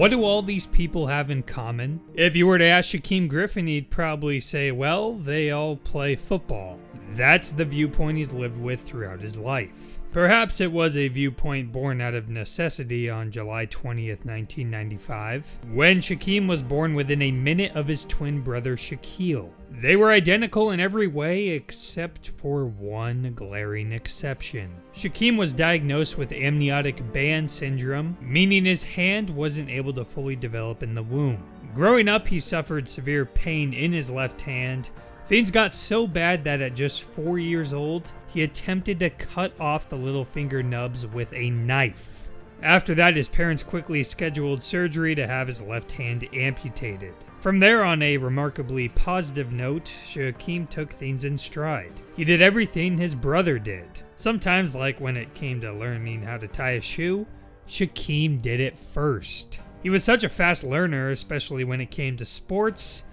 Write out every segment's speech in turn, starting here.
What do all these people have in common? If you were to ask Shaquem Griffin, he'd probably say, well, they all play football. That's the viewpoint he's lived with throughout his life. Perhaps it was a viewpoint born out of necessity on July 20th, 1995, when Shaquem was born within a minute of his twin brother Shaquille. They were identical in every way except for one glaring exception. Shaquem was diagnosed with amniotic band syndrome, meaning his hand wasn't able to fully develop in the womb. Growing up, he suffered severe pain in his left hand. Things got so bad that at just 4 years old, he attempted to cut off the little finger nubs with a knife. After that, his parents quickly scheduled surgery to have his left hand amputated. From there, on a remarkably positive note, Shaquem took things in stride. He did everything his brother did. Sometimes, like when it came to learning how to tie a shoe, Shaquem did it first. He was such a fast learner, especially when it came to sports,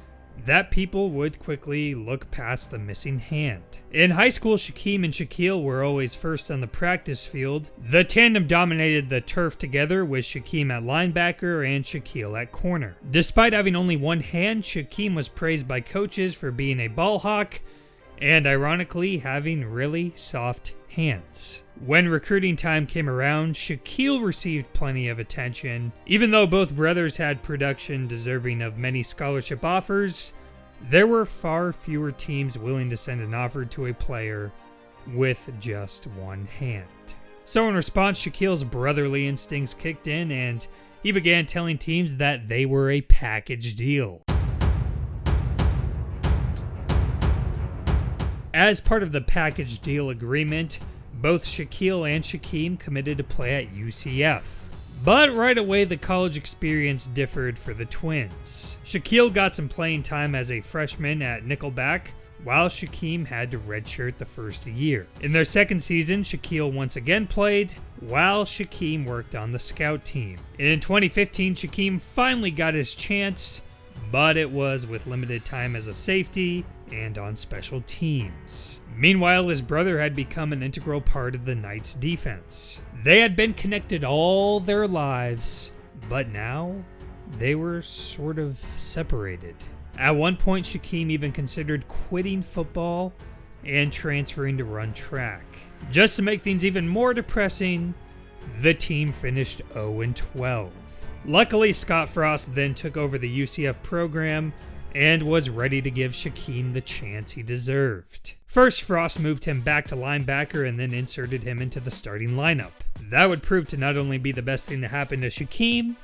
that people would quickly look past the missing hand. In high school, Shaquem and Shaquille were always first on the practice field. The tandem dominated the turf together, with Shaquem at linebacker and Shaquille at corner. Despite having only one hand, Shaquem was praised by coaches for being a ball hawk and, ironically, having really soft hands. When recruiting time came around, Shaquille received plenty of attention. Even though both brothers had production deserving of many scholarship offers, there were far fewer teams willing to send an offer to a player with just one hand. So in response, Shaquille's brotherly instincts kicked in, and he began telling teams that they were a package deal. As part of the package deal agreement, both Shaquille and Shaquem committed to play at UCF. But right away, the college experience differed for the twins. Shaquille got some playing time as a freshman at Nickelback, while Shaquem had to redshirt the first year. In their second season, Shaquille once again played, while Shaquem worked on the scout team. In 2015, Shaquem finally got his chance, but it was with limited time as a safety and on special teams. Meanwhile, his brother had become an integral part of the Knights' defense. They had been connected all their lives, but now they were sort of separated. At one point, Shaquem even considered quitting football and transferring to run track. Just to make things even more depressing, the team finished 0-12. Luckily, Scott Frost then took over the UCF program and was ready to give Shaquem the chance he deserved. First, Frost moved him back to linebacker and then inserted him into the starting lineup. That would prove to not only be the best thing to happen to Shaquem,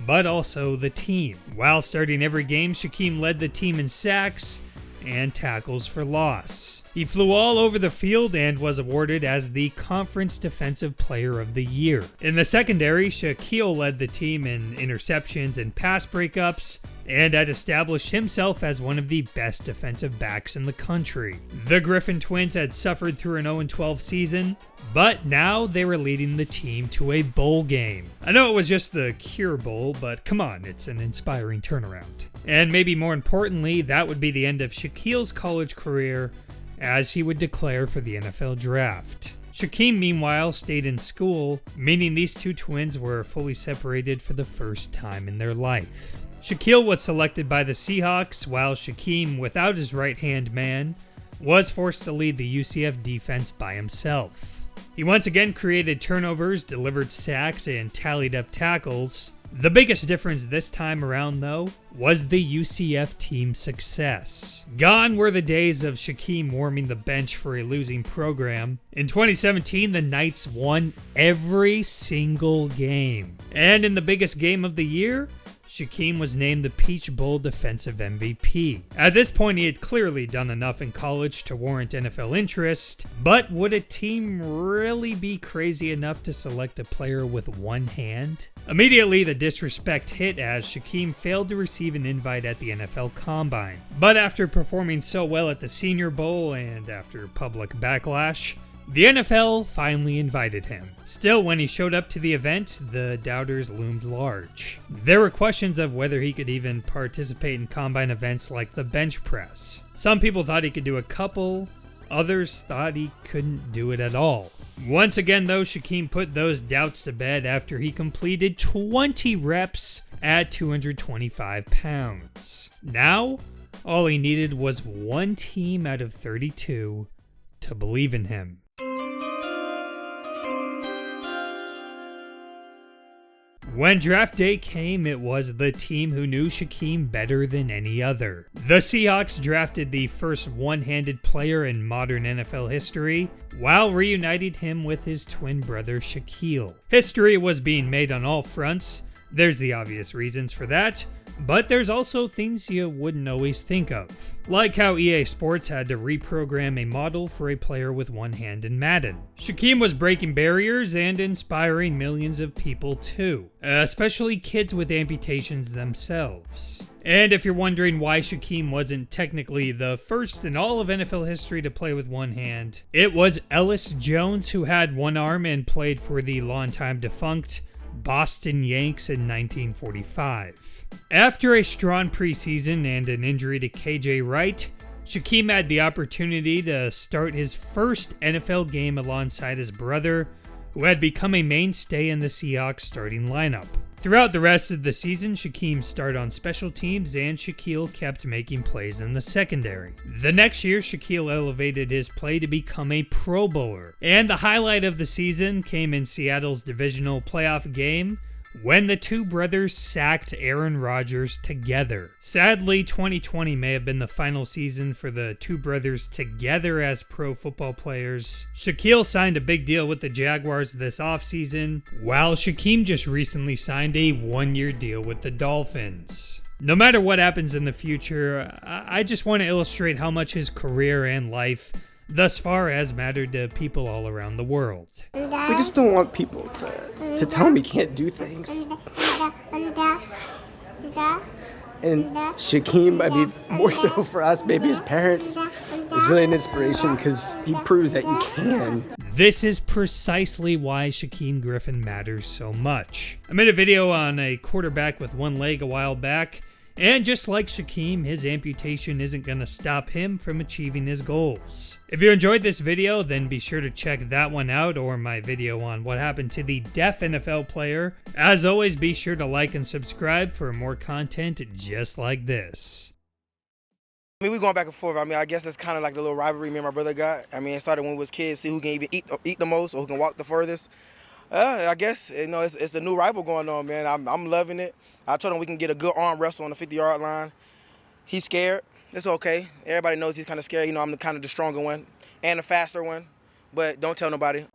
but also the team. While starting every game, Shaquem led the team in sacks and tackles for loss. He flew all over the field and was awarded as the Conference Defensive Player of the Year. In the secondary, Shaquille led the team in interceptions and pass breakups, and had established himself as one of the best defensive backs in the country. The Griffin twins had suffered through an 0-12 season, but now they were leading the team to a bowl game. I know it was just the Cure Bowl, but come on, it's an inspiring turnaround. And maybe more importantly, that would be the end of Shaquille's college career, as he would declare for the NFL draft. Shaquem, meanwhile, stayed in school, meaning these two twins were fully separated for the first time in their life. Shaquille was selected by the Seahawks, while Shaquem, without his right-hand man, was forced to lead the UCF defense by himself. He once again created turnovers, delivered sacks, and tallied up tackles. The biggest difference this time around, though, was the UCF team's success. Gone were the days of Shaquem warming the bench for a losing program. In 2017, the Knights won every single game. And in the biggest game of the year, Shaquem was named the Peach Bowl Defensive MVP. At this point, he had clearly done enough in college to warrant NFL interest, but would a team really be crazy enough to select a player with one hand? Immediately, the disrespect hit as Shaquem failed to receive an invite at the NFL Combine. But after performing so well at the Senior Bowl and after public backlash, the NFL finally invited him. Still, when he showed up to the event, the doubters loomed large. There were questions of whether he could even participate in combine events like the bench press. Some people thought he could do a couple, others thought he couldn't do it at all. Once again, though, Shaquem put those doubts to bed after he completed 20 reps at 225 pounds. Now, all he needed was one team out of 32 to believe in him. When draft day came, it was the team who knew Shaquem better than any other. The Seahawks drafted the first one-handed player in modern NFL history, while reuniting him with his twin brother Shaquille. History was being made on all fronts. There's the obvious reasons for that, but there's also things you wouldn't always think of. Like how EA Sports had to reprogram a model for a player with one hand in Madden. Shaquem was breaking barriers and inspiring millions of people too, especially kids with amputations themselves. And if you're wondering why Shaquem wasn't technically the first in all of NFL history to play with one hand, it was Ellis Jones who had one arm and played for the longtime defunct Boston Yanks in 1945. After a strong preseason and an injury to KJ Wright, Shaquem had the opportunity to start his first NFL game alongside his brother, who had become a mainstay in the Seahawks starting lineup. Throughout the rest of the season, Shaquem started on special teams and Shaquille kept making plays in the secondary. The next year, Shaquille elevated his play to become a Pro Bowler, and the highlight of the season came in Seattle's divisional playoff game when the two brothers sacked Aaron Rodgers together. Sadly, 2020 may have been the final season for the two brothers together as pro football players. Shaquille signed a big deal with the Jaguars this offseason, while Shaquem just recently signed a one-year deal with the Dolphins. No matter what happens in the future, I just want to illustrate how much his career and life thus far has mattered to people all around the world. We just don't want people to tell him he can't do things. And Shaquem, I mean, more so for us, maybe his parents, is really an inspiration because he proves that you can. This is precisely why Shaquem Griffin matters so much. I made a video on a quarterback with one leg a while back, and just like Shaquem, his amputation isn't going to stop him from achieving his goals. If you enjoyed this video, then be sure to check that one out or my video on what happened to the deaf NFL player. As always, be sure to like and subscribe for more content just like this. I mean, we're going back and forth. I mean, I guess that's kind of like the little rivalry me and my brother got. I mean, it started when we was kids, see who can even eat the most or who can walk the furthest. I guess, you know, it's a new rival going on, man. I'm loving it. I told him we can get a good arm wrestle on the 50-yard line. He's scared. It's okay. Everybody knows he's kind of scared. You know, I'm kind of the stronger one and the faster one, but don't tell nobody.